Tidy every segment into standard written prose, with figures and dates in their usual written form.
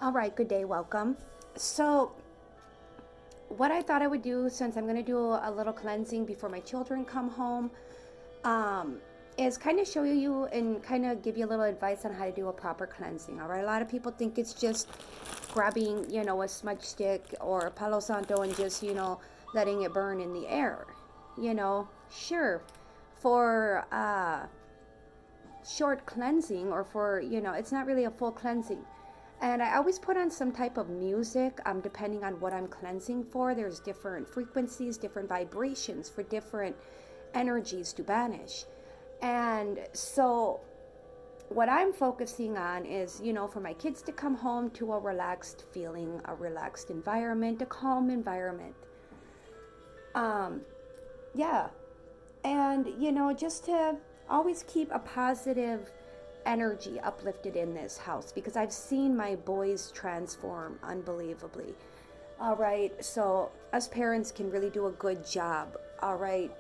All right, good day, welcome. So, what I thought I would do, since I'm going to do a little cleansing before my children come home, um, is kind of show you and kind of give you a little advice on how to do a proper cleansing. All right, a lot of people think it's just grabbing, a smudge stick or a Palo Santo and just, letting it burn in the air. Sure, for short cleansing or for, it's not really a full cleansing. And I always put on some type of music, depending on what I'm cleansing for. There's different frequencies, different vibrations for different energies to banish. And so what I'm focusing on is, for my kids to come home to a relaxed feeling, a relaxed environment, a calm environment. Yeah. And, just to always keep a positive energy uplifted in this house, because I've seen my boys transform unbelievably. All right, so us parents can really do a good job, all right,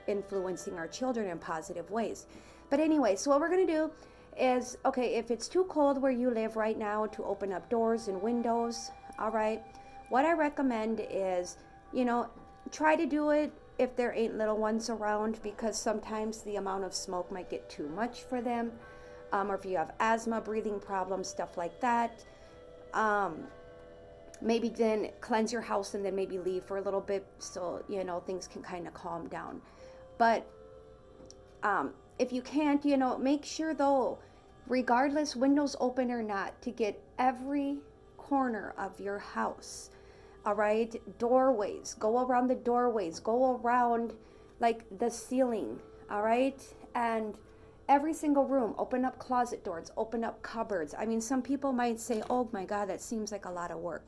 influencing our children in positive ways. But anyway, so what we're going to do is, okay, if it's too cold where you live right now to open up doors and windows, all right, what I recommend is, try to do it if there ain't little ones around, because sometimes the amount of smoke might get too much for them. Or if you have asthma, breathing problems, stuff like that. Maybe then cleanse your house and then maybe leave for a little bit so, things can kind of calm down. But if you can't, make sure though, regardless, windows open or not, to get every corner of your house. All right, doorways, go around the doorways, go around like the ceiling. All right, and every single room, open up closet doors, open up cupboards. I mean, some people might say, oh my God, that seems like a lot of work.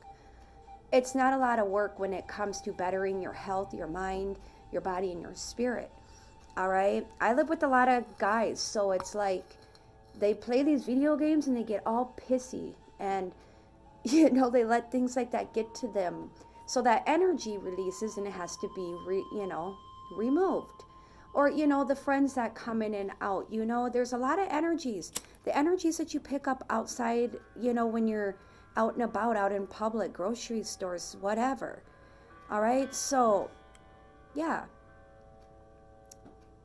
It's not a lot of work when it comes to bettering your health, your mind, your body, and your spirit. All right. I live with a lot of guys, so it's like they play these video games and they get all pissy and, they let things like that get to them. So that energy releases and it has to be, removed. Or, the friends that come in and out, there's a lot of energies. The energies that you pick up outside, when you're out and about, out in public, grocery stores, whatever. All right. So, yeah.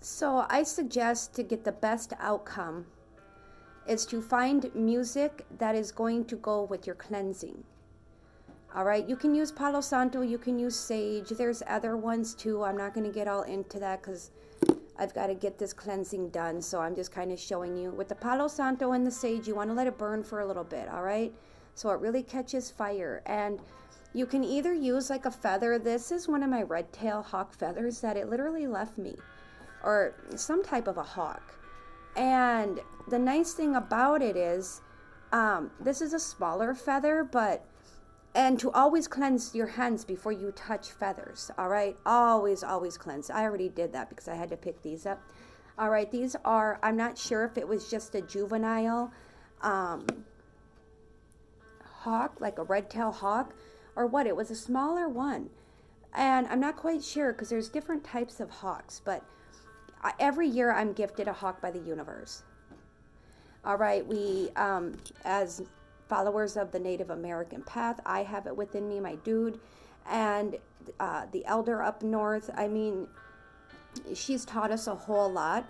So I suggest, to get the best outcome, is to find music that is going to go with your cleansing. All right. You can use Palo Santo. You can use sage. There's other ones too. I'm not going to get all into that because I've got to get this cleansing done, so I'm just kind of showing you. With the Palo Santo and the sage, you want to let it burn for a little bit, all right? So it really catches fire. And you can either use like a feather. This is one of my red tail hawk feathers that it literally left me, or some type of a hawk. And the nice thing about it is, this is a smaller feather, and to always cleanse your hands before you touch feathers, all right? Always, always cleanse. I already did that because I had to pick these up. All right, these are, I'm not sure if it was just a juvenile hawk, like a red-tailed hawk, or what. It was a smaller one. And I'm not quite sure because there's different types of hawks, but every year I'm gifted a hawk by the universe. All right, we, as followers of the Native American path, I have it within me, my dude, and the elder up north. I mean, she's taught us a whole lot.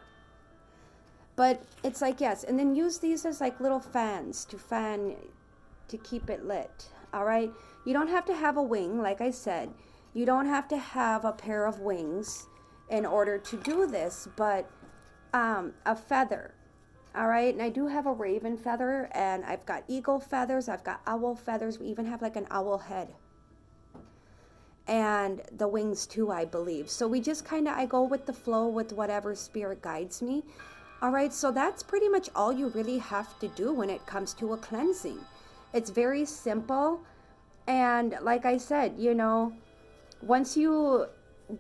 But it's like, yes, and then use these as like little fans to keep it lit. All right, you don't have to have a wing, like I said. You don't have to have a pair of wings in order to do this, but a feather. All right, and I do have a raven feather, and I've got eagle feathers, I've got owl feathers, we even have like an owl head. And the wings too, I believe. So we just kind of, I go with the flow with whatever spirit guides me. All right, so that's pretty much all you really have to do when it comes to a cleansing. It's very simple, and like I said, once you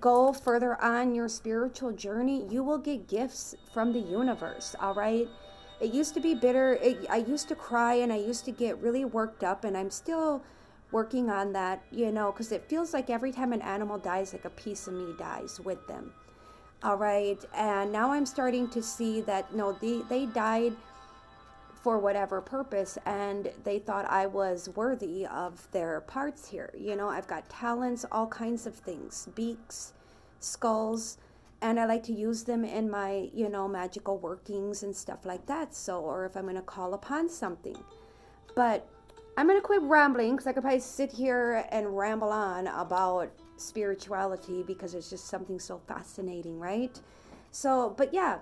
go further on your spiritual journey, you will get gifts from the universe, all right? It used to be bitter. I used to cry and I used to get really worked up, and I'm still working on that, because it feels like every time an animal dies, like a piece of me dies with them. All right, and now I'm starting to see that, no, they died for whatever purpose, and they thought I was worthy of their parts here. You know, I've got talents, all kinds of things, beaks, skulls, and I like to use them in my, you know, magical workings and stuff like that. So, or if I'm going to call upon something. But I'm going to quit rambling, because I could probably sit here and ramble on about spirituality, because it's just something so fascinating, right? So, but yeah,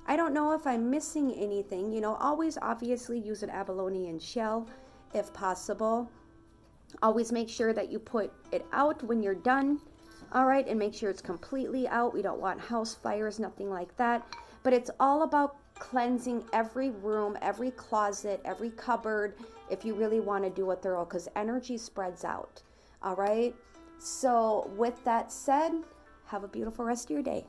I don't know if I'm missing anything. You know, always obviously use an abalone shell if possible. Always make sure that you put it out when you're done. All right, and make sure it's completely out. We don't want house fires, nothing like that. But it's all about cleansing every room, every closet, every cupboard, if you really want to do a thorough, because energy spreads out. All right. So with that said, have a beautiful rest of your day.